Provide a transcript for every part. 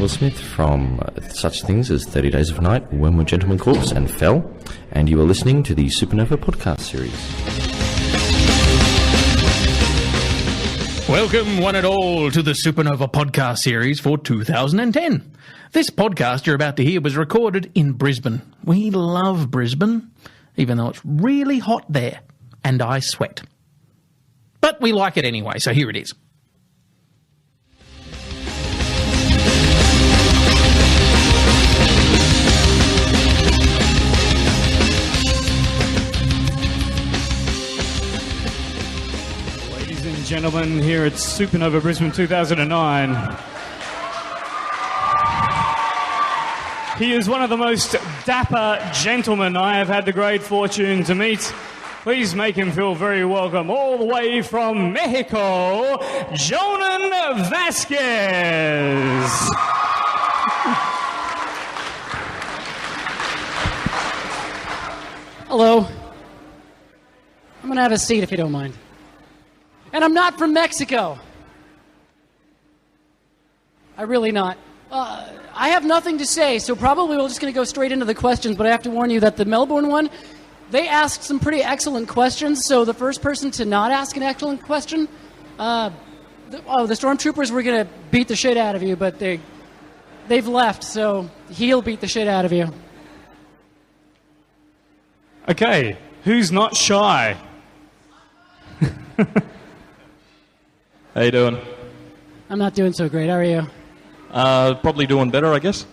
Will Smith from such things as 30 Days of Night, Wormwood Gentleman Corpse, and Fell, and you are listening to the Supanova podcast series. Welcome, one and all, to the Supanova podcast series for 2010. This podcast you're about to hear was recorded in Brisbane. We love Brisbane, even though it's really hot there, and I sweat. But we like it anyway, so here it is. Gentlemen, here at Supanova Brisbane 2009. He is one of the most dapper gentlemen I have had the great fortune to meet. Please make him feel very welcome, all the way from Mexico, Jhonen Vasquez. Hello. I'm going to have a seat if you don't mind. And I'm not from Mexico. I'm really not. I have nothing to say, so probably we're just going to go straight into the questions, but I have to warn you that the Melbourne one, they asked some pretty excellent questions, so the first person to not ask an excellent question, the stormtroopers were going to beat the shit out of you, but they've left, so he'll beat the shit out of you. Okay, who's not shy? How you doing? I'm not doing so great. How are you? Probably doing better, I guess.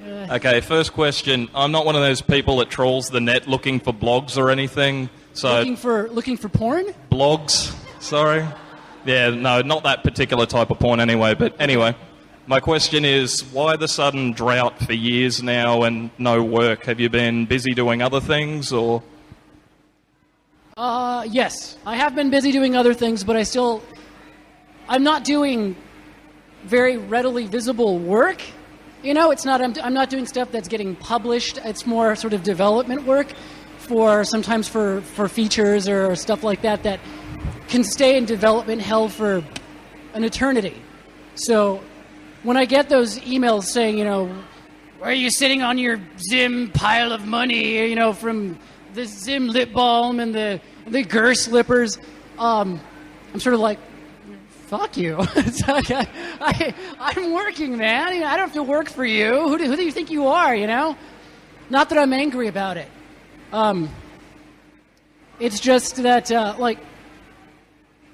Okay, first question. I'm not one of those people that trolls the net looking for blogs or anything. So looking for porn? Blogs, sorry. Yeah, no, not that particular type of porn anyway. But anyway, my question is, why the sudden drought for years now and no work? Have you been busy doing other things, or...? Yes. I have been busy doing other things, but I'm not doing very readily visible work. You know, I'm not doing stuff that's getting published. It's more sort of development work sometimes for features or stuff like that can stay in development hell for an eternity. So when I get those emails saying, why are you sitting on your Zim pile of money, from the Zim lip balm and the Gur slippers, I'm sort of like, fuck you. It's like, I'm working, man. I don't have to work for you. Who do you think you are, Not that I'm angry about it. It's just that,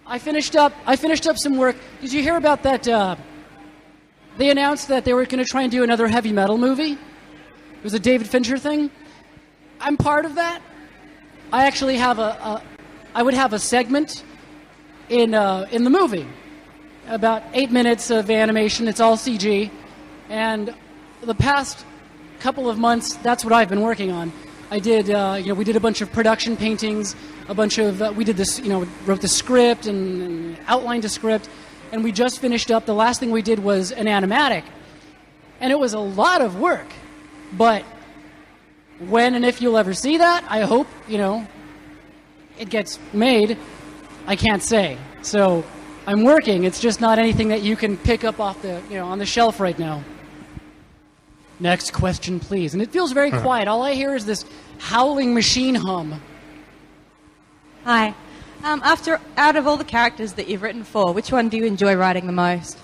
I finished up some work. Did you hear about that? They announced that they were going to try and do another heavy metal movie. It was a David Fincher thing. I'm part of that. I actually have I would have a segment in the movie, about 8 minutes of animation. It's all CG, and the past couple of months, that's what I've been working on. I did, we did a bunch of production paintings, we did this, wrote the script and outlined a script, and we just finished up. The last thing we did was an animatic, and it was a lot of work, but when and if you'll ever see that, I hope, it gets made. I can't say. So I'm working. It's just not anything that you can pick up off on the shelf right now. Next question, please. And it feels very quiet. All I hear is this howling machine hum. Hi. Out of all the characters that you've written for, which one do you enjoy writing the most?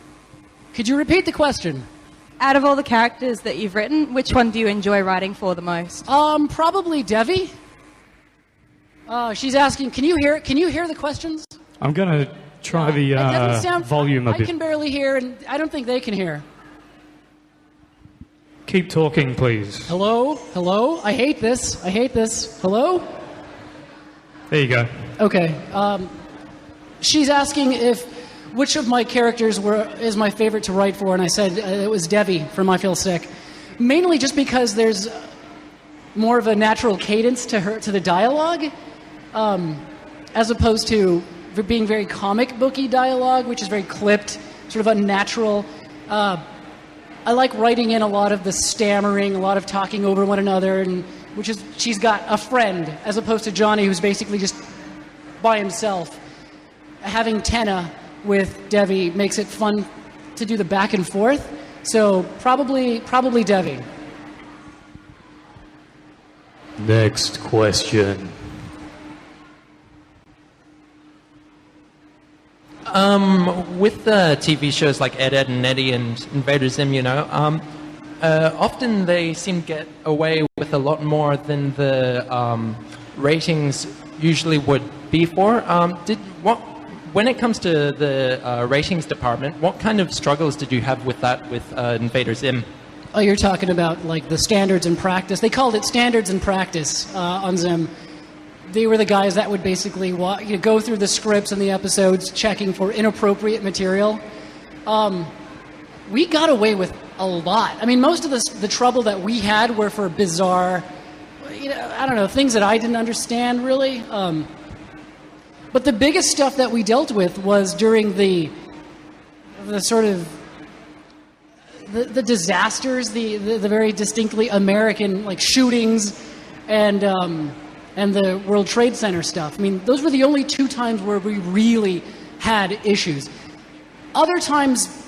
Could you repeat the question? Out of all the characters that you've written, which one do you enjoy writing for the most? Probably Devi. She's asking, can you hear the questions? I'm going to try the volume a bit. I can barely hear, and I don't think they can hear. Keep talking, please. Hello? I hate this. Hello? There you go. Okay. She's asking which of my characters is my favorite to write for, and I said it was Devi from I Feel Sick. Mainly just because there's more of a natural cadence to the dialogue, as opposed to being very comic booky dialogue, which is very clipped, sort of unnatural. I like writing in a lot of the stammering, a lot of talking over one another, and she's got a friend, as opposed to Johnny, who's basically just by himself. Having Tenna with Devi makes it fun to do the back and forth. So probably Devi. Next question. With the TV shows like Ed, Edd and Eddy and Invader Zim, often they seem to get away with a lot more than the ratings usually would be for. When it comes to the ratings department, what kind of struggles did you have with that with Invader Zim? Oh, you're talking about like the standards and practice. They called it standards and practice on Zim. They were the guys that would basically go through the scripts and the episodes, checking for inappropriate material. We got away with a lot. I mean, most of the trouble that we had were for bizarre, I don't know, things that I didn't understand really. But the biggest stuff that we dealt with was during the sort of the disasters, the very distinctly American like shootings and the World Trade Center stuff. I mean, those were the only 2 times where we really had issues. Other times,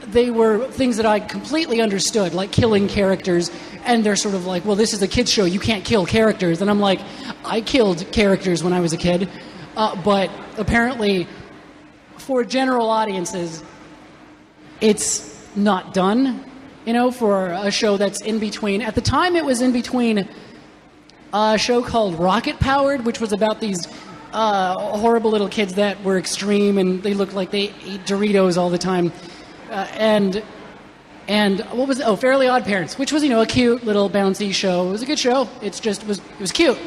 they were things that I completely understood, like killing characters, and they're sort of like, well, this is a kid's show, you can't kill characters. And I'm like, I killed characters when I was a kid, but apparently, for general audiences, it's not done, for a show that's in between. At the time, it was in between a show called Rocket Powered, which was about these horrible little kids that were extreme and they looked like they ate Doritos all the time. And what was it? Oh, Fairly Odd Parents, which was, a cute little bouncy show. It was a good show. It was cute.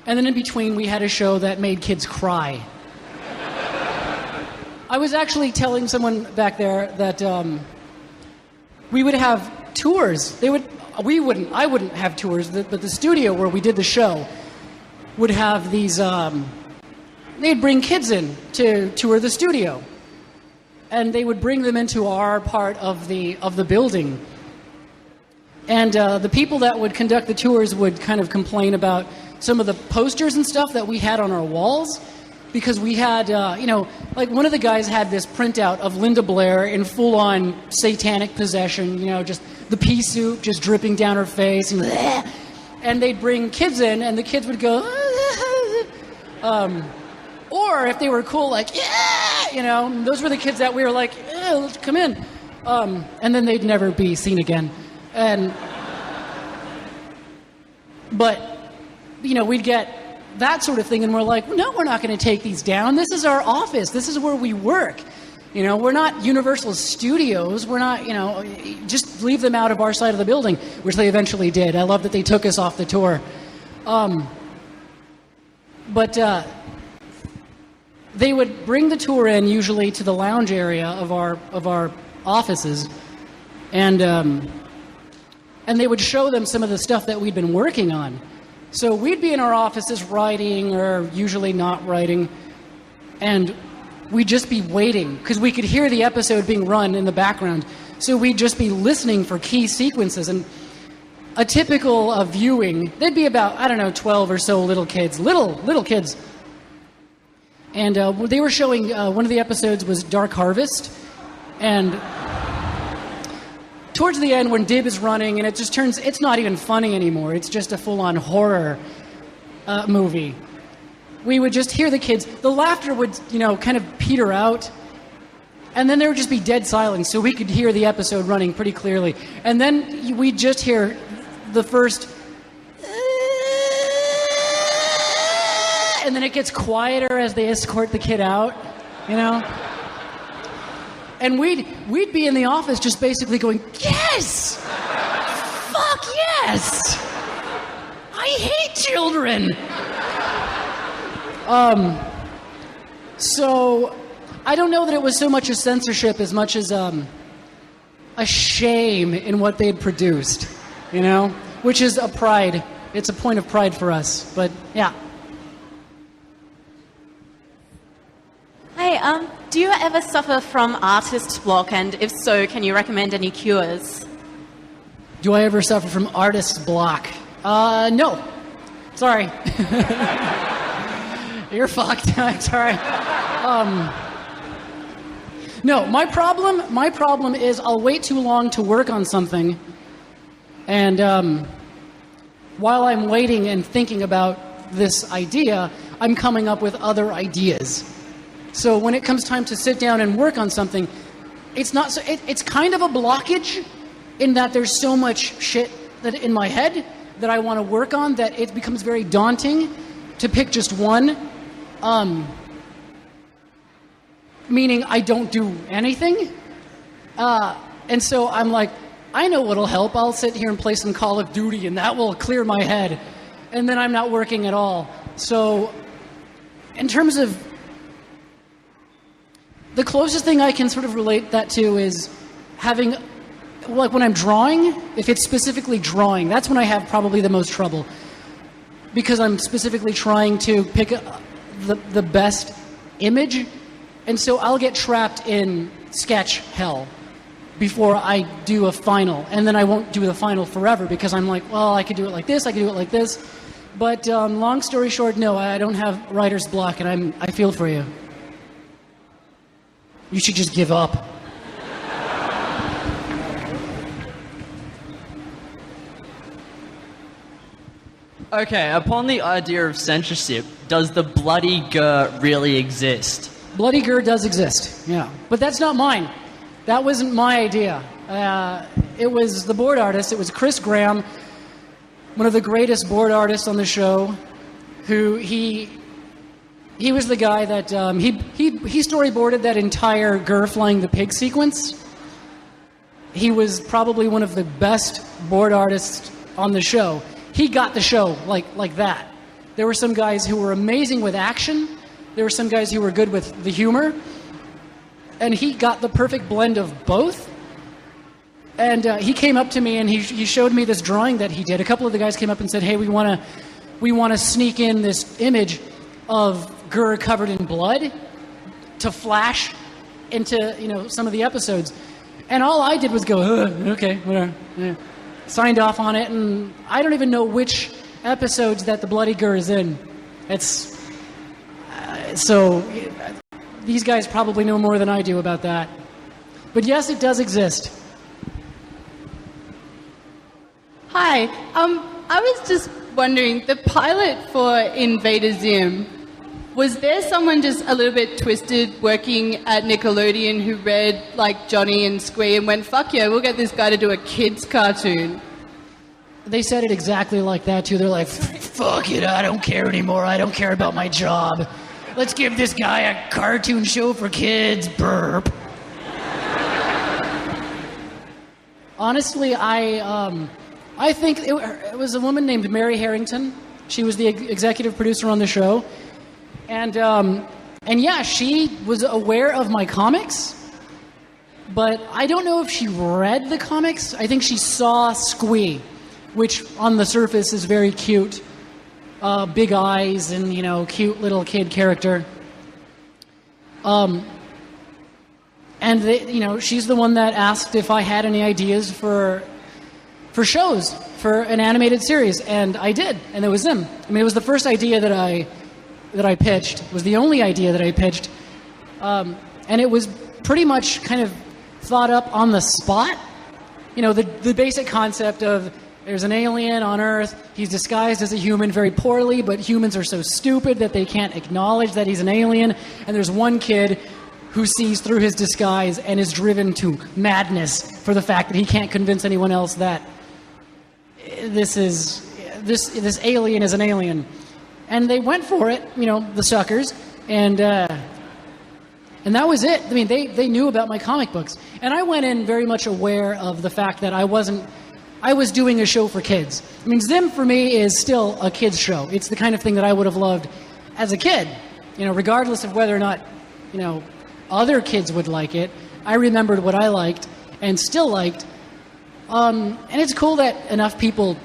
And then in between, we had a show that made kids cry. I was actually telling someone back there that we would have tours. I wouldn't have tours, but the studio where we did the show would have these, they'd bring kids in to tour the studio. And they would bring them into our part of the building. And the people that would conduct the tours would kind of complain about some of the posters and stuff that we had on our walls. Because we had, like one of the guys had this printout of Linda Blair in full-on satanic possession, just the pea soup just dripping down her face. And they'd bring kids in, and the kids would go, or if they were cool, like, yeah, those were the kids that we were like, yeah, let's come in. And then they'd never be seen again. But, we'd get that sort of thing, and we're like, no, we're not going to take these down. This is our office. This is where we work. We're not Universal Studios. We're not, just leave them out of our side of the building, which they eventually did. I love that they took us off the tour. But they would bring the tour in usually to the lounge area of our offices, and they would show them some of the stuff that we'd been working on. So we'd be in our offices writing, or usually not writing, and we'd just be waiting, because we could hear the episode being run in the background. So we'd just be listening for key sequences. And a typical viewing, there'd be about, 12 or so little kids. Little kids. And they were showing, one of the episodes was Dark Harvest. And towards the end, when Dib is running, and it just turns, it's not even funny anymore. It's just a full-on horror movie. We would just hear the kids. The laughter would, kind of peter out. And then there would just be dead silence, so we could hear the episode running pretty clearly. And then we'd just hear the first, and then it gets quieter as they escort the kid out, And we'd be in the office just basically going, yes! Fuck yes! I hate children! So I don't know that it was so much a censorship as much as a shame in what they'd produced, which is a pride. It's a point of pride for us, but yeah. Hi, do you ever suffer from artist block, and if so, can you recommend any cures? Do I ever suffer from artist block? No. Sorry. You're fucked. Sorry. No, my problem is I'll wait too long to work on something, and while I'm waiting and thinking about this idea, I'm coming up with other ideas. So when it comes time to sit down and work on something, it's not so. It's kind of a blockage in that there's so much shit that in my head that I want to work on that it becomes very daunting to pick just one. Meaning I don't do anything. And so I'm like, I know what'll help. I'll sit here and play some Call of Duty and that will clear my head. And then I'm not working at all. So in terms of the closest thing I can sort of relate that to is having, like when I'm drawing, if it's specifically drawing, that's when I have probably the most trouble. Because I'm specifically trying to pick the best image. And so I'll get trapped in sketch hell before I do a final. And then I won't do the final forever because I'm like, well, I could do it like this, I could do it like this. But long story short, no, I don't have writer's block, and I feel for you. You should just give up. Okay, upon the idea of censorship, does the bloody GER really exist? Bloody GER does exist, yeah. But that's not mine. That wasn't my idea. It was the board artist. It was Chris Graham, one of the greatest board artists on the show, who he was the guy that he storyboarded that entire GER flying the pig sequence. He was probably one of the best board artists on the show. He got the show like that. There were some guys who were amazing with action. There were some guys who were good with the humor. And he got the perfect blend of both. And he came up to me and he showed me this drawing that he did. A couple of the guys came up and said, hey, we want to sneak in this image of GER covered in blood to flash into some of the episodes. And all I did was go, okay, whatever. Yeah. Signed off on it, and I don't even know which episodes that the bloody GER is in. It's so these guys probably know more than I do about that. But yes, it does exist. Hi, I was just wondering, the pilot for Invader Zim, was there someone just a little bit twisted working at Nickelodeon who read like Johnny and Squee and went, fuck yeah, we'll get this guy to do a kid's cartoon? They said it exactly like that too. They're like, fuck it, I don't care anymore. I don't care about my job. Let's give this guy a cartoon show for kids. Burp. Honestly, I think it was a woman named Mary Harrington. She was the executive producer on the show. And yeah, she was aware of my comics, but I don't know if she read the comics. I think she saw Squee, which on the surface is very cute, big eyes and, cute little kid character. And she's the one that asked if I had any ideas for shows, for an animated series, and I did, and it was them. I mean, it was the first idea that I pitched. It was the only idea that I pitched. And it was pretty much kind of thought up on the spot. The basic concept of there's an alien on Earth, he's disguised as a human very poorly, but humans are so stupid that they can't acknowledge that he's an alien, and there's one kid who sees through his disguise and is driven to madness for the fact that he can't convince anyone else that this alien is an alien. And they went for it, the suckers, and that was it. I mean, they knew about my comic books. And I went in very much aware of the fact that I was doing a show for kids. I mean, Zim for me is still a kid's show. It's the kind of thing that I would have loved as a kid, regardless of whether or not, other kids would like it. I remembered what I liked and still liked. And it's cool that enough people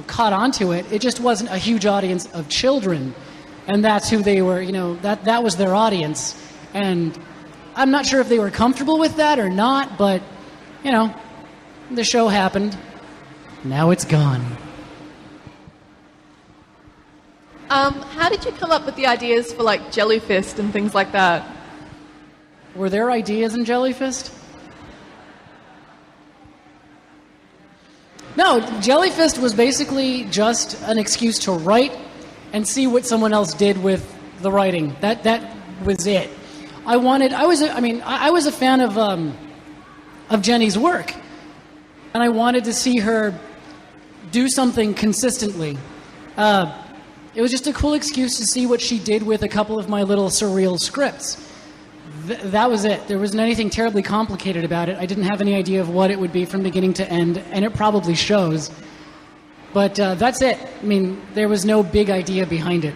caught onto it. It just wasn't a huge audience of children, and that's who they were. That was their audience, and I'm not sure if they were comfortable with that or not. But the show happened. Now it's gone. How did you come up with the ideas for like Jellyfist and things like that? Were there ideas in Jellyfist? No, Jellyfist was basically just an excuse to write and see what someone else did with the writing. That was it. I was a fan of Jenny's work, and I wanted to see her do something consistently. It was just a cool excuse to see what she did with a couple of my little surreal scripts. That was it. There wasn't anything terribly complicated about it. I didn't have any idea of what it would be from beginning to end, and it probably shows. But that's it. I mean, there was no big idea behind it.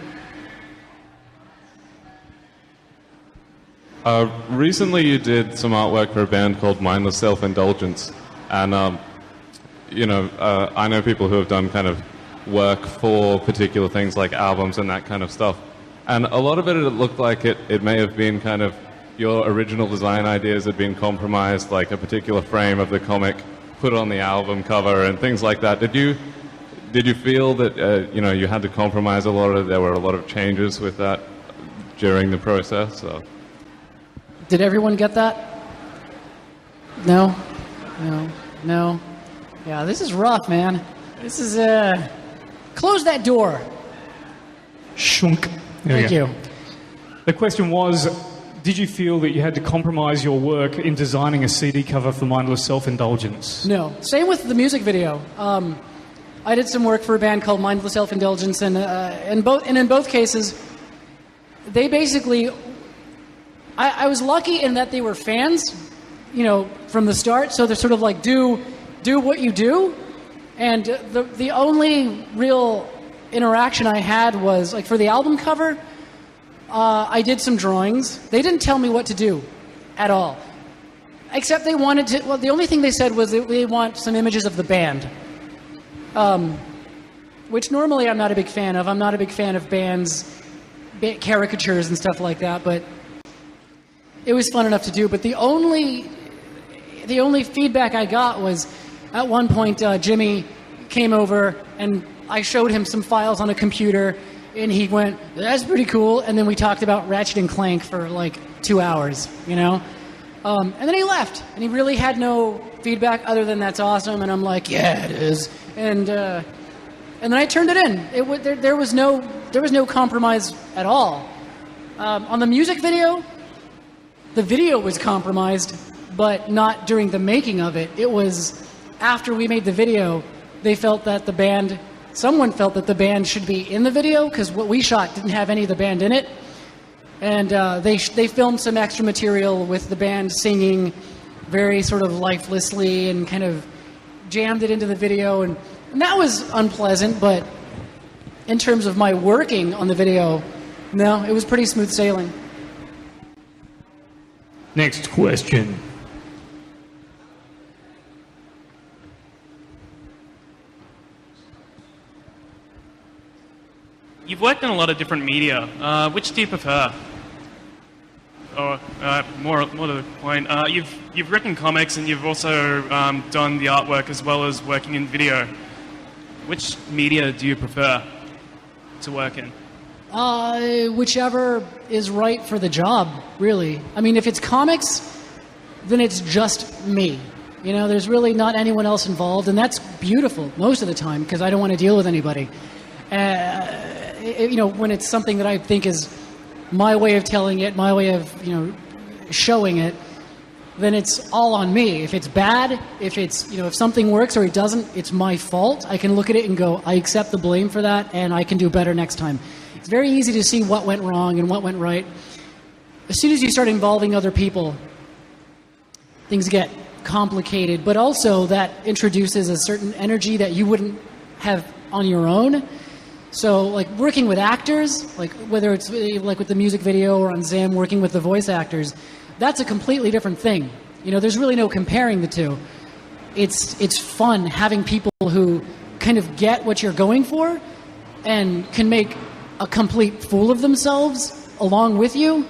Recently you did some artwork for a band called Mindless Self-Indulgence, and I know people who have done kind of work for particular things like albums and that kind of stuff, and a lot of it looked like it may have been kind of your original design ideas had been compromised, like a particular frame of the comic put on the album cover and things like that. Did you feel that you had to compromise a lot there were a lot of changes with that during the process? So. Did everyone get that? No? No? Yeah, this is rough, man. This is, close that door. Shunk. Thank you. The question was, did you feel that you had to compromise your work in designing a CD cover for Mindless Self-Indulgence? No. Same with the music video. I did some work for a band called Mindless Self-Indulgence, and in both cases, they basically... I was lucky in that they were fans, from the start. So they're sort of like, do what you do. And the only real interaction I had was, like, for the album cover, I did some drawings. They didn't tell me what to do at all. Except they wanted to... Well, the only thing they said was they want some images of the band. Which normally I'm not a big fan of. I'm not a big fan of bands, caricatures and stuff like that, but... It was fun enough to do, but the only feedback I got was, at one point, Jimmy came over and I showed him some files on a computer, and he went, "That's pretty cool," and then we talked about Ratchet and Clank for like 2 hours, And then he left, and he really had no feedback other than "That's awesome," and I'm like, "Yeah, it is," and then I turned it in. There was no compromise at all. On the music video. The video was compromised, but not during the making of it. It was after we made the video, someone felt that the band should be in the video, because what we shot didn't have any of the band in it. And they filmed some extra material with the band singing very sort of lifelessly and kind of jammed it into the video. And that was unpleasant, but in terms of my working on the video, no, it was pretty smooth sailing. Next question. You've worked on a lot of different media. Which do you prefer? Or more to the point, you've written comics and you've also done the artwork as well as working in video. Which media do you prefer to work in? Whichever is right for the job, really. I mean, if it's comics, then it's just me. There's really not anyone else involved, and that's beautiful most of the time, because I don't want to deal with anybody. When it's something that I think is my way of telling it, my way of, showing it, then it's all on me. If it's bad, if something works or it doesn't, it's my fault. I can look at it and go, I accept the blame for that, and I can do better next time. It's very easy to see what went wrong and what went right. As soon as you start involving other people, things get complicated, but also that introduces a certain energy that you wouldn't have on your own. So, like, working with actors, like whether it's like with the music video or on Zim, working with the voice actors, that's a completely different thing. There's really no comparing the two. It's fun having people who kind of get what you're going for and can make a complete fool of themselves along with you,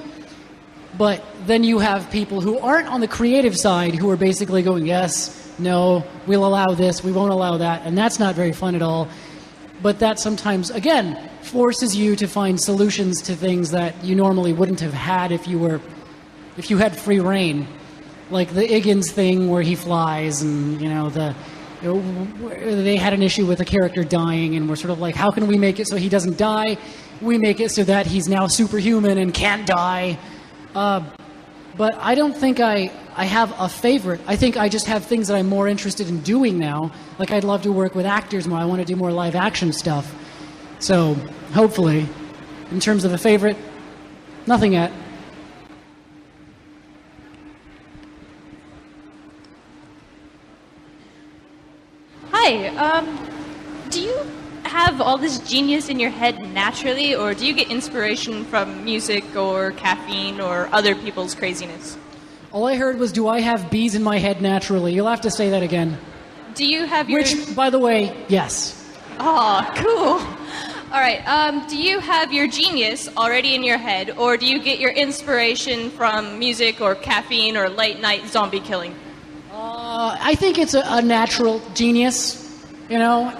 but then you have people who aren't on the creative side who are basically going, yes, no, we'll allow this, we won't allow that, and that's not very fun at all. But that sometimes, again, forces you to find solutions to things that you normally wouldn't have had if you were if you had free reign, like the Iggins thing where he flies, and they had an issue with a character dying, and we're sort of like, how can we make it so he doesn't die? We make it so that he's now superhuman and can't die. But I don't think I have a favorite. I think I just have things that I'm more interested in doing now. Like, I'd love to work with actors more. I want to do more live action stuff. So, hopefully, in terms of a favorite, nothing yet. Hi, do you have all this genius in your head naturally, or do you get inspiration from music or caffeine or other people's craziness? All I heard was, do I have bees in my head naturally? You'll have to say that again. Do you have your... Which, by the way, yes. Oh, cool. All right, do you have your genius already in your head, or do you get your inspiration from music or caffeine or late-night zombie killing? I think it's a natural genius. You know,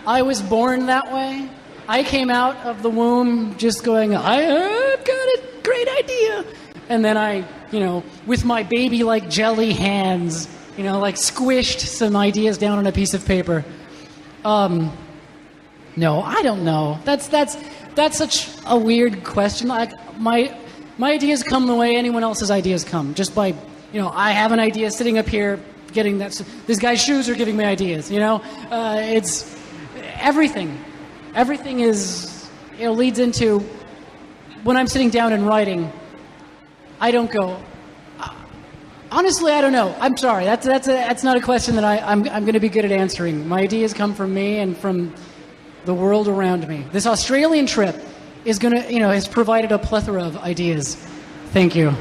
I was born that way. I came out of the womb just going, I've got a great idea. And then I, with my baby-like jelly hands, like squished some ideas down on a piece of paper. No, I don't know. That's such a weird question. Like, my ideas come the way anyone else's ideas come, just by, I have an idea sitting up here getting that. This guy's shoes are giving me ideas, It's everything. Everything is, leads into, when I'm sitting down and writing, I don't go, honestly, I don't know. I'm sorry. That's not a question that I'm going to be good at answering. My ideas come from me and from the world around me. This Australian trip is going to, has provided a plethora of ideas. Thank you.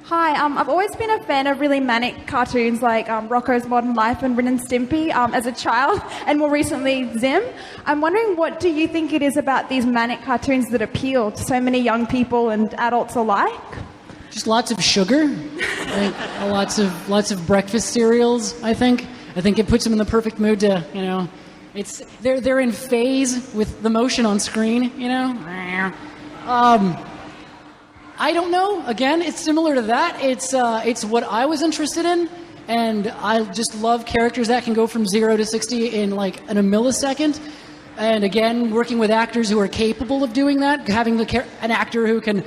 Hi, I've always been a fan of really manic cartoons like Rocko's Modern Life and Ren and Stimpy as a child, and more recently Zim. I'm wondering, what do you think it is about these manic cartoons that appeal to so many young people and adults alike? Just lots of sugar, like, lots of breakfast cereals. I think it puts them in the perfect mood to, they're in phase with the motion on screen. I don't know. Again, it's similar to that. It's what I was interested in, and I just love characters that can go from 0 to 60 in a millisecond. And again, working with actors who are capable of doing that, having an actor who can,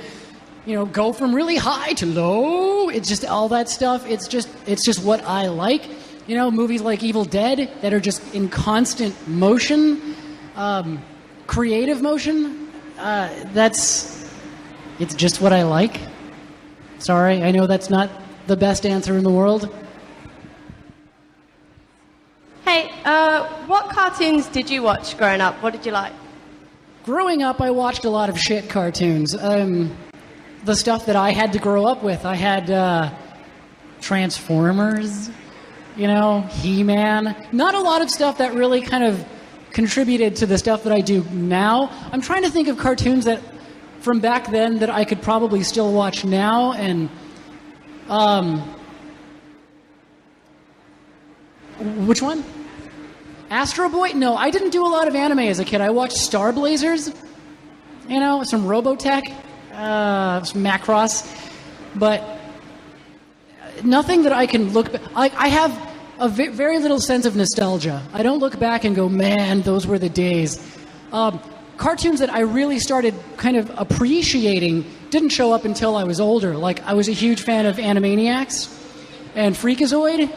go from really high to low. It's just all that stuff. It's just what I like. Movies like Evil Dead that are just in constant motion, creative motion. It's just what I like. Sorry, I know that's not the best answer in the world. Hey, what cartoons did you watch growing up? What did you like? Growing up, I watched a lot of shit cartoons. The stuff that I had to grow up with. I had Transformers, He-Man. Not a lot of stuff that really kind of contributed to the stuff that I do now. I'm trying to think of cartoons that from back then that I could probably still watch now, and which one? Astro Boy? No, I didn't do a lot of anime as a kid. I watched Star Blazers, some Robotech, some Macross, but nothing that I can look back. I have a very little sense of nostalgia. I don't look back and go, man, those were the days. Cartoons that I really started kind of appreciating didn't show up until I was older. Like, I was a huge fan of Animaniacs and Freakazoid,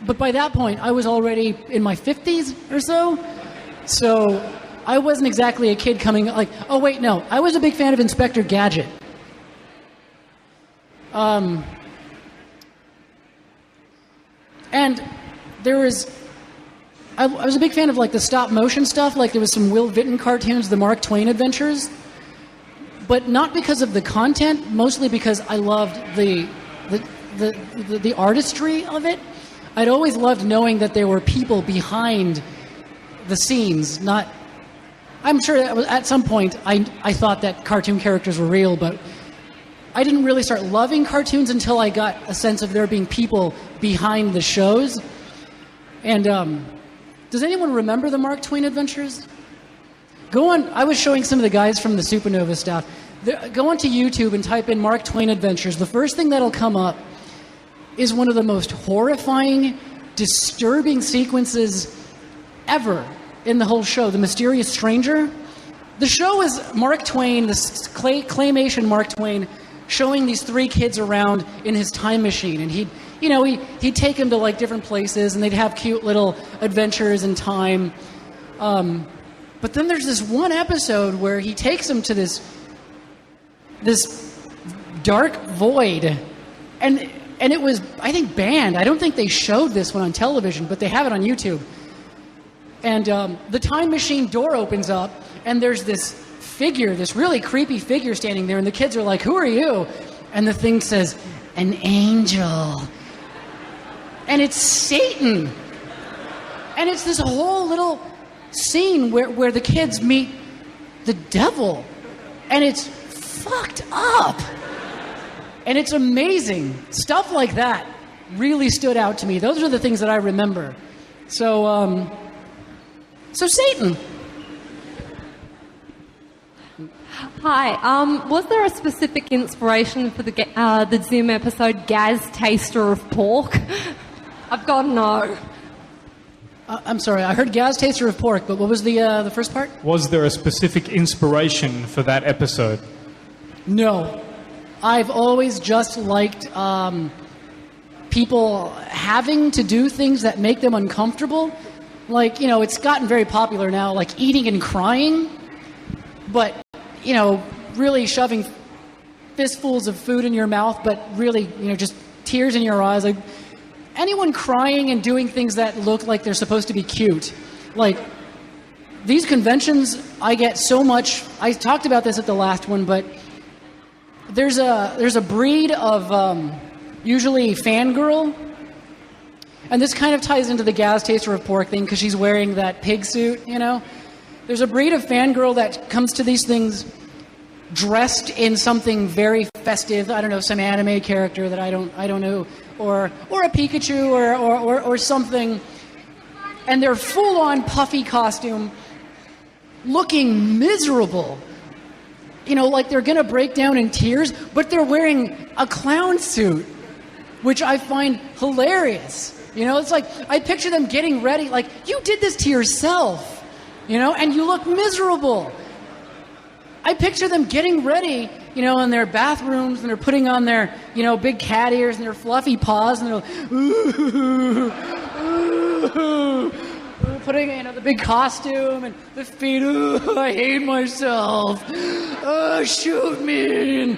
but by that point, I was already in my 50s or so. So I wasn't exactly a kid coming like, oh wait, no, I was a big fan of Inspector Gadget. And there was... I was a big fan of the stop motion stuff. Like, there was some Will Vinton cartoons, the Mark Twain Adventures, but not because of the content, mostly because I loved the artistry of it. I'd always loved knowing that there were people behind the scenes. I'm sure that at some point I thought that cartoon characters were real, but I didn't really start loving cartoons until I got a sense of there being people behind the shows. And does anyone remember the Mark Twain Adventures? Go on. I was showing some of the guys from the Supanova stuff. Go onto YouTube and type in Mark Twain Adventures. The first thing that'll come up is one of the most horrifying, disturbing sequences ever in the whole show, The Mysterious Stranger. The show is Mark Twain, this claymation Mark Twain, showing these three kids around in his time machine. And he'd take them to like different places, and they'd have cute little adventures in time. But then there's this one episode where he takes them to this dark void, and it was, I think, banned. I don't think they showed this one on television, but they have it on YouTube. And the time machine door opens up, and there's this figure, this really creepy figure standing there, and the kids are like, "Who are you?" And the thing says, "An angel." And it's Satan. And it's this whole little scene where the kids meet the devil. And it's fucked up. And it's amazing. Stuff like that really stood out to me. Those are the things that I remember. So Satan. Hi. Was there a specific inspiration for the Zoom episode Gaz Taster of Pork? I've got to know. I'm sorry, I heard Gaz Taster of Pork, but what was the first part? Was there a specific inspiration for that episode? No. I've always just liked people having to do things that make them uncomfortable. Like, it's gotten very popular now, like eating and crying, but, really shoving fistfuls of food in your mouth, but really, just tears in your eyes. Like, anyone crying and doing things that look like they're supposed to be cute. Like, these conventions, I get so much. I talked about this at the last one, but there's a breed of usually fangirl, and this kind of ties into the Gaz Taster of Pork thing because she's wearing that pig suit. There's a breed of fangirl that comes to these things dressed in something very festive. I don't know, some anime character that I don't know, or a Pikachu or something, and they're full on puffy costume, looking miserable. Like they're gonna break down in tears, but they're wearing a clown suit, which I find hilarious. It's like I picture them getting ready, like you did this to yourself, and you look miserable. I picture them getting ready, in their bathrooms, and they're putting on their, big cat ears and their fluffy paws, and they're like, ooh, ooh, putting, the big costume and the feet. Ooh, I hate myself. Oh, shoot me. And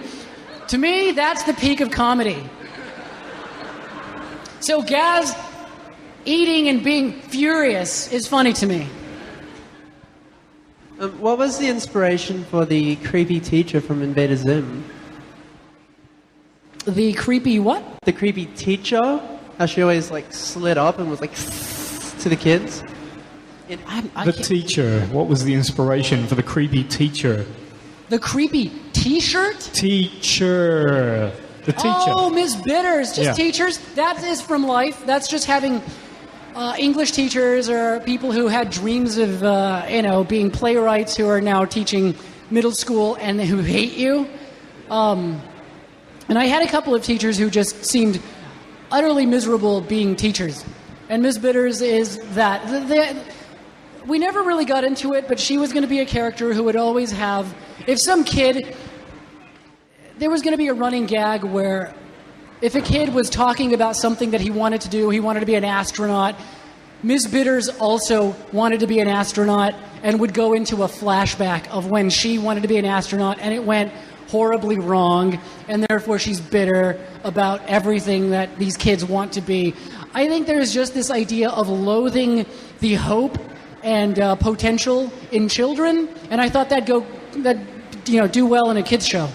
to me, that's the peak of comedy. So Gaz eating and being furious is funny to me. What was the inspiration for the creepy teacher from Invader Zim? The creepy what? The creepy teacher. How she always slid up and was like to the kids. The teacher. What was the inspiration for the creepy teacher? The creepy T-shirt? Teacher. The teacher. Oh, Ms. Bitters. Just Yeah. teachers. That is from life. That's just having English teachers or people who had dreams of, being playwrights who are now teaching middle school and who hate you. And I had a couple of teachers who just seemed utterly miserable being teachers. And Ms. Bitters is that. We never really got into it, but she was going to be a character who would always have... If some kid... There was going to be a running gag where if a kid was talking about something that he wanted to do, he wanted to be an astronaut, Ms. Bitters also wanted to be an astronaut and would go into a flashback of when she wanted to be an astronaut and it went horribly wrong, and therefore she's bitter about everything that these kids want to be. I think there's just this idea of loathing the hope and potential in children, and I thought that'd do well in a kids show.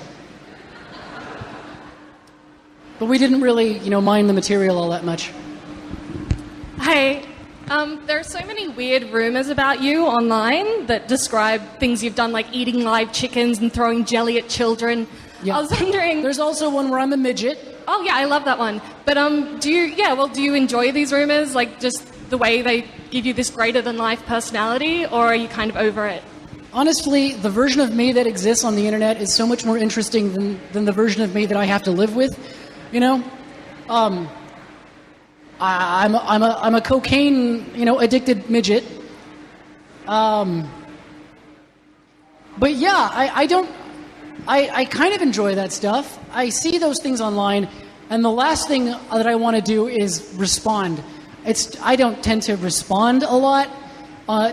But we didn't really, mind the material all that much. Hey, there are so many weird rumors about you online that describe things you've done, like eating live chickens and throwing jelly at children. Yeah. I was wondering... There's also one where I'm a midget. Oh, yeah, I love that one. But do you enjoy these rumors? Like, just the way they give you this greater-than-life personality? Or are you kind of over it? honestly, the version of me that exists on the internet is so much more interesting than the version of me that I have to live with. You know, I'm a cocaine, addicted midget. But yeah, I kind of enjoy that stuff. I see those things online, and the last thing that I want to do is respond. I don't tend to respond a lot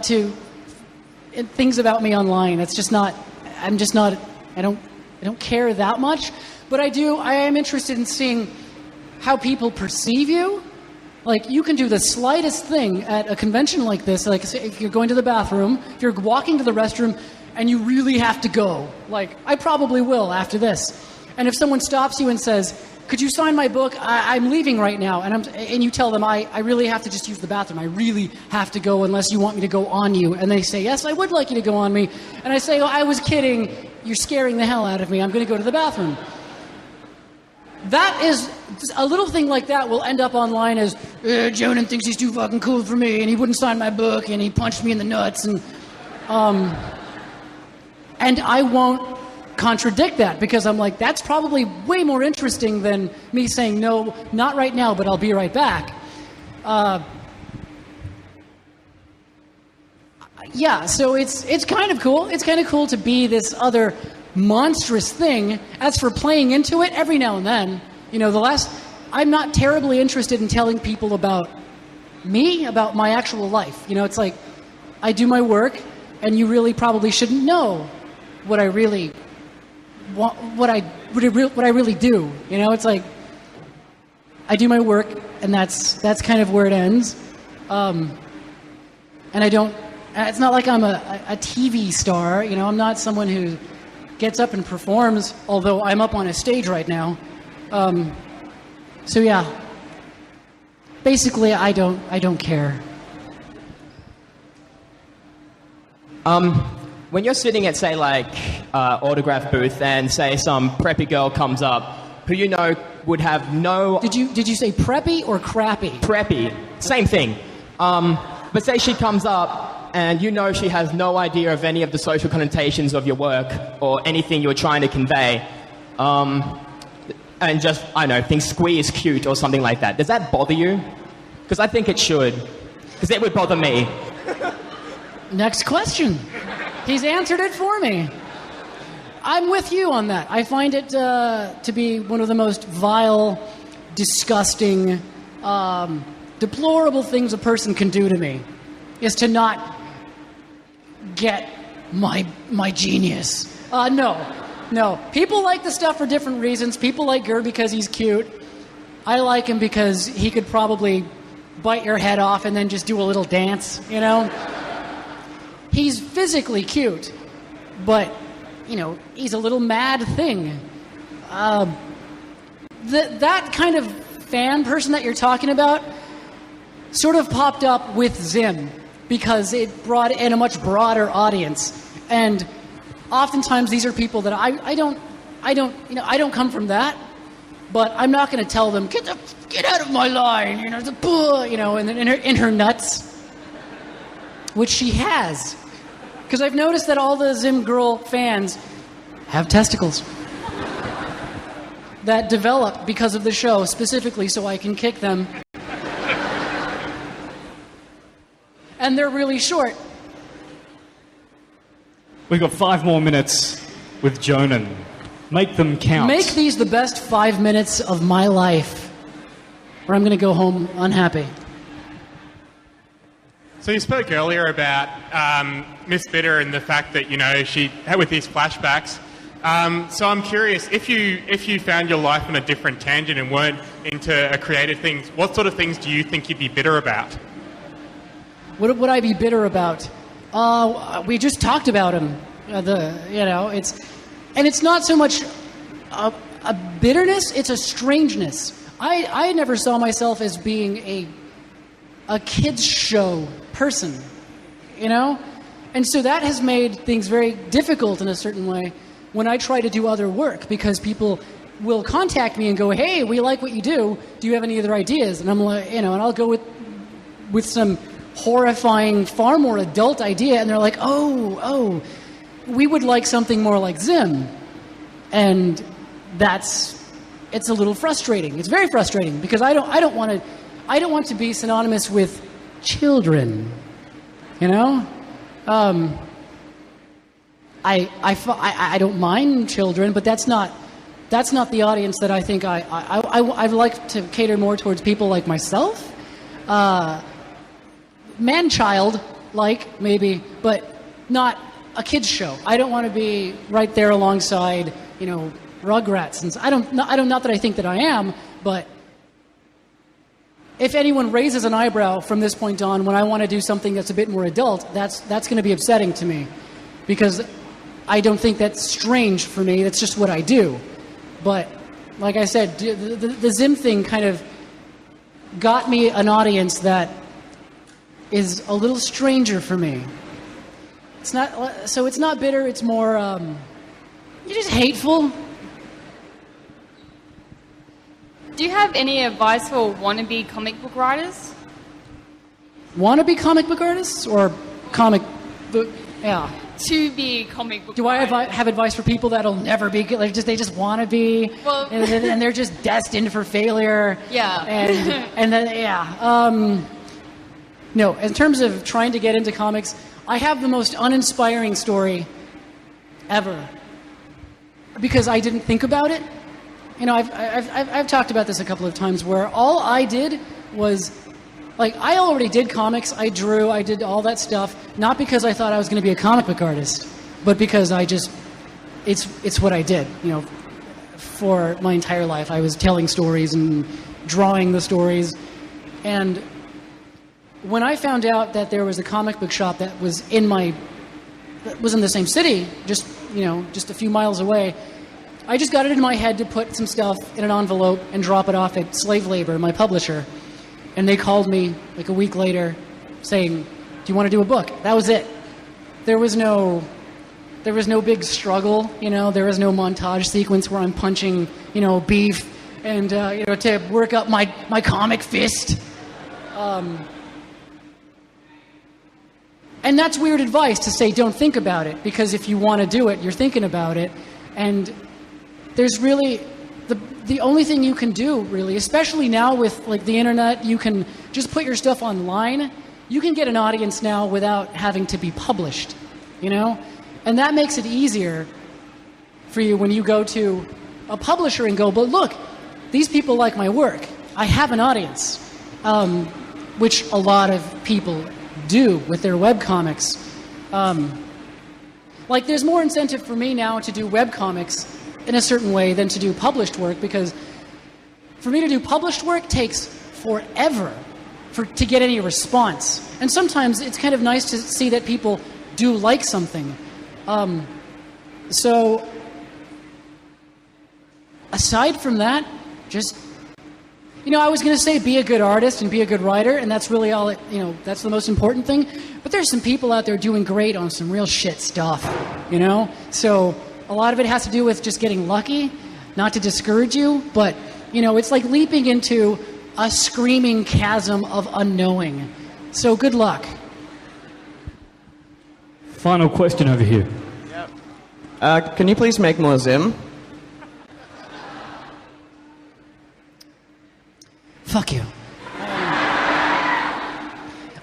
to things about me online. It's just not. I don't care that much. But I am interested in seeing how people perceive you. Like, you can do the slightest thing at a convention like this. Like, if you're going to the bathroom, if you're walking to the restroom, and you really have to go. Like, I probably will after this. And if someone stops you and says, could you sign my book? I'm leaving right now. And you tell them, I really have to just use the bathroom. I really have to go unless you want me to go on you. And they say, yes, I would like you to go on me. And I say, oh, I was kidding. You're scaring the hell out of me. I'm going to go to the bathroom. That is, a little thing like that will end up online as, Jhonen thinks he's too fucking cool for me, and he wouldn't sign my book, and he punched me in the nuts, and I won't contradict that, because I'm like, that's probably way more interesting than me saying, no, not right now, but I'll be right back. Yeah, so it's kind of cool. It's kind of cool to be this other monstrous thing. As for playing into it, every now and then, I'm not terribly interested in telling people about me, about my actual life. It's like, I do my work, and you really probably shouldn't know what I really want, what I really do. It's like, I do my work, and that's kind of where it ends. And I don't. It's not like I'm a TV star. I'm not someone who gets up and performs, although I'm up on a stage right now. So yeah, basically I don't care. When you're sitting at, say, autograph booth, and say some preppy girl comes up who would have no... Did you say preppy or crappy? Preppy, same thing. But say she comes up and she has no idea of any of the social connotations of your work or anything you're trying to convey, and just, think squee is cute or something like that. Does that bother you? Because I think it should, because it would bother me. Next question. He's answered it for me. I'm with you on that. I find it to be one of the most vile, disgusting, deplorable things a person can do to me, is to not get my genius. No. People like the stuff for different reasons. People like Gur because he's cute. I like him because he could probably bite your head off and then just do a little dance, He's physically cute, but, he's a little mad thing. That kind of fan person that you're talking about sort of popped up with Zim, because it brought in a much broader audience. And oftentimes these are people that I don't come from that, but I'm not going to tell them, get out of my line, in her nuts, which she has. Because I've noticed that all the Zim Girl fans have testicles that develop because of the show, specifically so I can kick them. And they're really short. We've got 5 more minutes with Jhonen. Make them count. Make these the best 5 minutes of my life, or I'm going to go home unhappy. So you spoke earlier about Miss Bitter and the fact that, she had with these flashbacks. So I'm curious, if you found your life on a different tangent and weren't into a creative things, what sort of things do you think you'd be bitter about? What would I be bitter about? We just talked about him. It's not so much a bitterness; it's a strangeness. I never saw myself as being a kids show person, and so that has made things very difficult in a certain way when I try to do other work, because people will contact me and go, "Hey, we like what you do. Do you have any other ideas?" And I'm like, and I'll go with some horrifying, far more adult idea, and they're like, oh, we would like something more like Zim, and it's a little frustrating. It's very frustrating because I don't want to be synonymous with children, you know. I don't mind children, but that's not the audience that I think I'd like to cater more towards people like myself, man-child like maybe, but not a kids show. I don't want to be right there alongside, you know, Rugrats, and I don't not that I think that I am, but if anyone raises an eyebrow from this point on when I want to do something that's a bit more adult, that's going to be upsetting to me, because I don't think that's strange for me. That's just what I do. But like I said, the Zim thing kind of got me an audience that is a little stranger for me. It's not bitter. It's more you're just hateful. Do you have any advice for wannabe comic book writers? Wannabe comic book artists or comic book? Yeah. To be comic book. Do I have advice for people that'll never be good? Like they just want to be, well, and they're just destined for failure. Yeah. And then yeah. No, in terms of trying to get into comics, I have the most uninspiring story ever because I didn't think about it. You know, I've talked about this a couple of times where all I did was, like, I already did comics, I drew, I did all that stuff, not because I thought I was going to be a comic book artist, but because it's what I did, you know, for my entire life. I was telling stories and drawing the stories, and when I found out that there was a comic book shop that was in the same city, just a few miles away, I just got it in my head to put some stuff in an envelope and drop it off at Slave Labor, my publisher. And they called me like a week later saying, "Do you want to do a book?" That was it. There was no big struggle, you know, there was no montage sequence where I'm punching, you know, beef and to work up my comic fist. And that's weird advice to say don't think about it, because if you want to do it, you're thinking about it. And there's really the only thing you can do, really, especially now with like the internet, you can just put your stuff online. You can get an audience now without having to be published, you know? And that makes it easier for you when you go to a publisher and go, but look, these people like my work. I have an audience, which a lot of people do with their webcomics. Like, there's more incentive for me now to do webcomics in a certain way than to do published work, because for me to do published work takes forever to get any response. And sometimes it's kind of nice to see that people do like something. So aside from that, just, you know, I was going to say be a good artist and be a good writer, and that's really all that's the most important thing. But there's some people out there doing great on some real shit stuff, you know? So a lot of it has to do with just getting lucky, not to discourage you, but, you know, it's like leaping into a screaming chasm of unknowing. So good luck. Final question over here. Can you please make more Zim? Fuck you.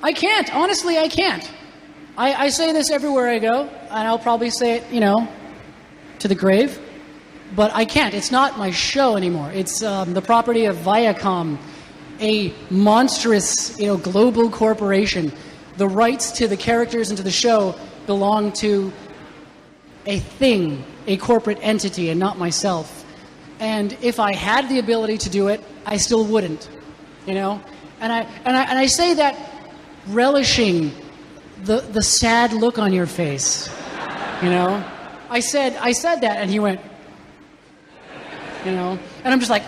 I can't. Honestly, I can't. I say this everywhere I go, and I'll probably say it, you know, to the grave, but I can't. It's not my show anymore. It's the property of Viacom, a monstrous, you know, global corporation. The rights to the characters and to the show belong to a thing, a corporate entity, and not myself. And if I had the ability to do it, I still wouldn't, you know. And I say that relishing the sad look on your face, you know. I said that, and he went, you know, and I'm just like,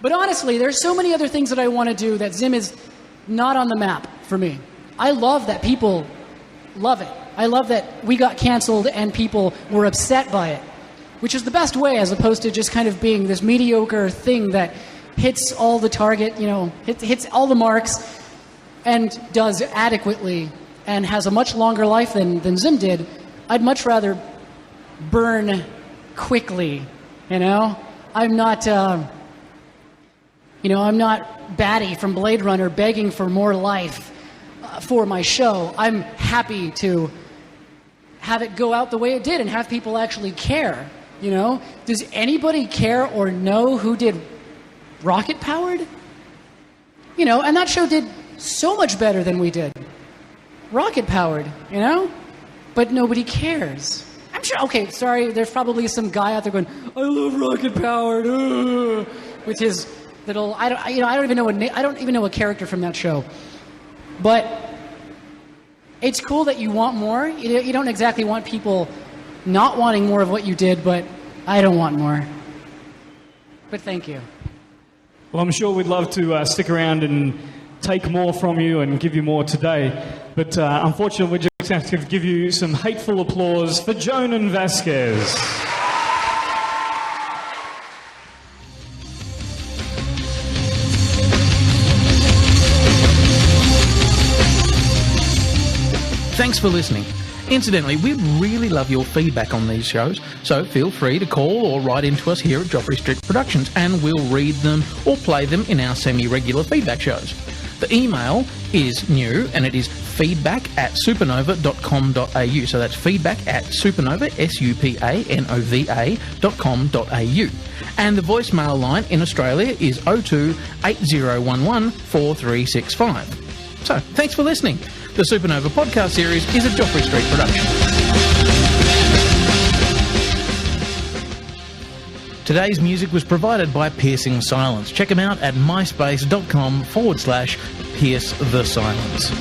But honestly, there's so many other things that I want to do that Zim is not on the map for me. I love that people love it. I love that we got canceled and people were upset by it, which is the best way, as opposed to just kind of being this mediocre thing that hits all the target, you know, hits all the marks and does adequately and has a much longer life than Zim did, I'd much rather burn quickly, you know? I'm not, I'm not Batty from Blade Runner begging for more life for my show. I'm happy to have it go out the way it did and have people actually care, you know? Does anybody care or know who did Rocket Powered? You know, and that show did so much better than we did. Rocket Powered, you know? But nobody cares. I'm sure, okay, sorry, there's probably some guy out there going, I love Rocket Powered, with his little, I don't even know a character from that show. But it's cool that you want more. You don't exactly want people not wanting more of what you did, but I don't want more. But thank you. Well, I'm sure we'd love to stick around and take more from you and give you more today. But unfortunately, we're just going to have to give you some hateful applause for Jhonen Vasquez. Thanks for listening. Incidentally, we'd really love your feedback on these shows, so feel free to call or write into us here at Joffre Street Productions, and we'll read them or play them in our semi-regular feedback shows. The email is new, and it is feedback@supanova.com.au. So that's feedback@supanova, supanova.com.au. And the voicemail line in Australia is 02 8011 4365. So, thanks for listening. The Supanova podcast series is a Joffre Street production. Today's music was provided by Piercing Silence. Check them out at myspace.com/Pierce the Silence.